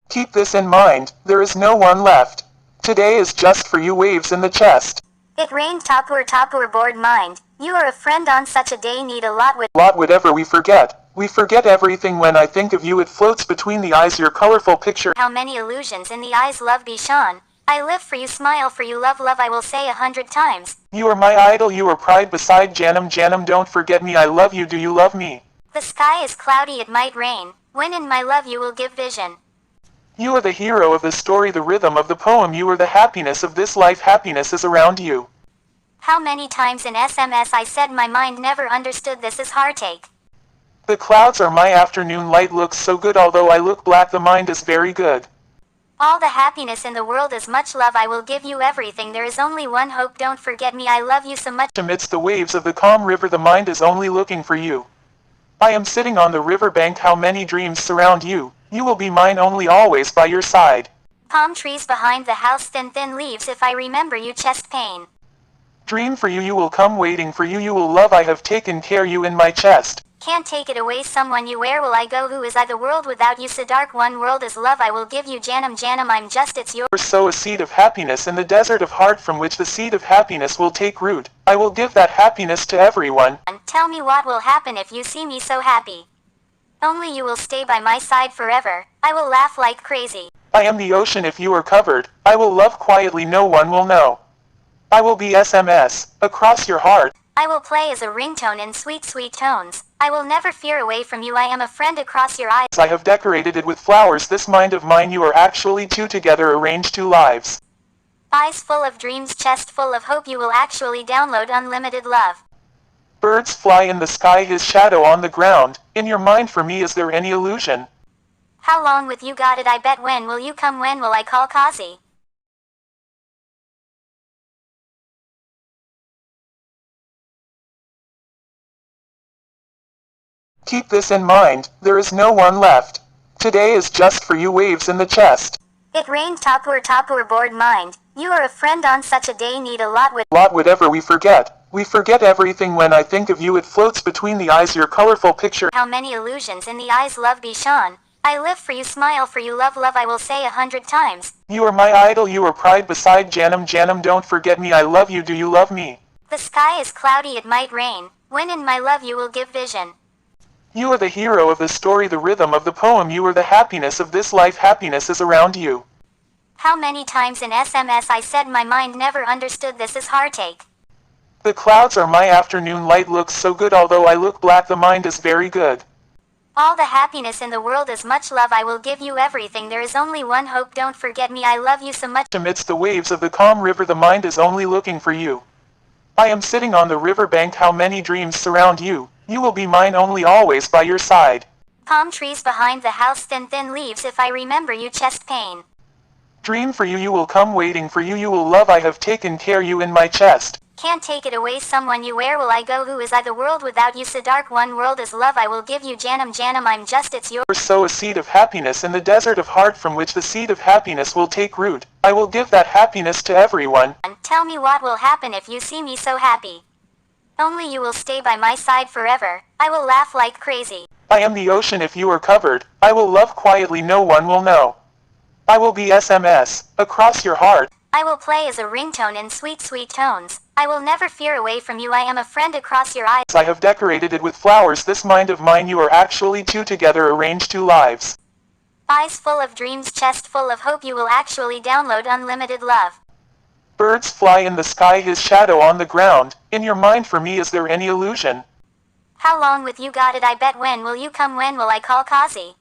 Keep this in mind, there is no one left. Today is just for you waves in the chest. It rained topper board mind. You are a friend on such a day need a lot with Whatever we forget. We forget everything when I think of you, it floats between the eyes your colorful picture. How many illusions in the eyes love be shone. I live for you, smile for you, love I will say 100 times. You are my idol, you are pride beside Janum, don't forget me, I love you, do you love me? The sky is cloudy, it might rain. When in my love you will give vision. You are the hero of the story, the rhythm of the poem, you are the happiness of this life, happiness is around you. How many times in SMS I said my mind never understood this is heartache. The clouds are my afternoon light, looks so good, although I look black the mind is very good. All the happiness in the world is much love, I will give you everything, there is only one hope, don't forget me, I love you so much. Amidst the waves of the calm river the mind is only looking for you. I am sitting on the river bank, how many dreams surround you, you will be mine only, always by your side. Palm trees behind the house, thin leaves, if I remember you, chest pain. Dream for you, you will come, waiting for you, you will love, I have taken care you in my chest. Can't take it away someone you, where will I go, who is I, the world without you, so dark, one world is love, I will give you Janum, I'm just it's yours. Sow a seed of happiness in the desert of heart from which the seed of happiness will take root. I will give that happiness to everyone. Tell me what will happen if you see me so happy. Only you will stay by my side forever, I will laugh like crazy. I am the ocean, if you are covered, I will love quietly, no one will know. I will be SMS, across your heart. I will play as a ringtone in sweet tones. I will never fear away from you, I am a friend across your eyes. I have decorated it with flowers, this mind of mine, you are actually two together, arranged two lives. Eyes full of dreams, chest full of hope, you will actually download unlimited love. Birds fly in the sky, his shadow on the ground, in your mind for me is there any illusion? How long with you got it, I bet, when will you come, when will I call Kazi? Keep this in mind, there is no one left. Today is just for you waves in the chest. It rained topper board mind. You are a friend on such a day need a lot with Whatever we forget. We forget everything when I think of you, it floats between the eyes your colorful picture. How many illusions in the eyes love be shone. I live for you, smile for you, love I will say 100 times. You are my idol, you are pride beside Janum, don't forget me, I love you, do you love me? The sky is cloudy, it might rain. When in my love you will give vision. You are the hero of the story, the rhythm of the poem, you are the happiness of this life, happiness is around you. How many times in SMS I said my mind never understood this is heartache. The clouds are my afternoon light, looks so good, although I look black the mind is very good. All the happiness in the world is much love, I will give you everything, there is only one hope, don't forget me, I love you so much. Amidst the waves of the calm river the mind is only looking for you. I am sitting on the river bank, how many dreams surround you, you will be mine only, always by your side. Palm trees behind the house, thin leaves, if I remember you, chest pain. Dream for you, you will come, waiting for you, you will love, I have taken care you in my chest. Can't take it away someone you, where will I go, who is I, the world without you, so dark, one world is love, I will give you Janum, I'm just it's yours. Sow a seed of happiness in the desert of heart from which the seed of happiness will take root. I will give that happiness to everyone. Tell me what will happen if you see me so happy. Only you will stay by my side forever, I will laugh like crazy. I am the ocean, if you are covered, I will love quietly, no one will know. I will be SMS, across your heart. I will play as a ringtone in sweet tones. I will never fear away from you, I am a friend across your eyes. I have decorated it with flowers, this mind of mine, you are actually two together, arranged two lives. Eyes full of dreams, chest full of hope, you will actually download unlimited love. Birds fly in the sky, his shadow on the ground, in your mind for me is there any illusion? How long with you got it, I bet, when will you come, when will I call Kazi?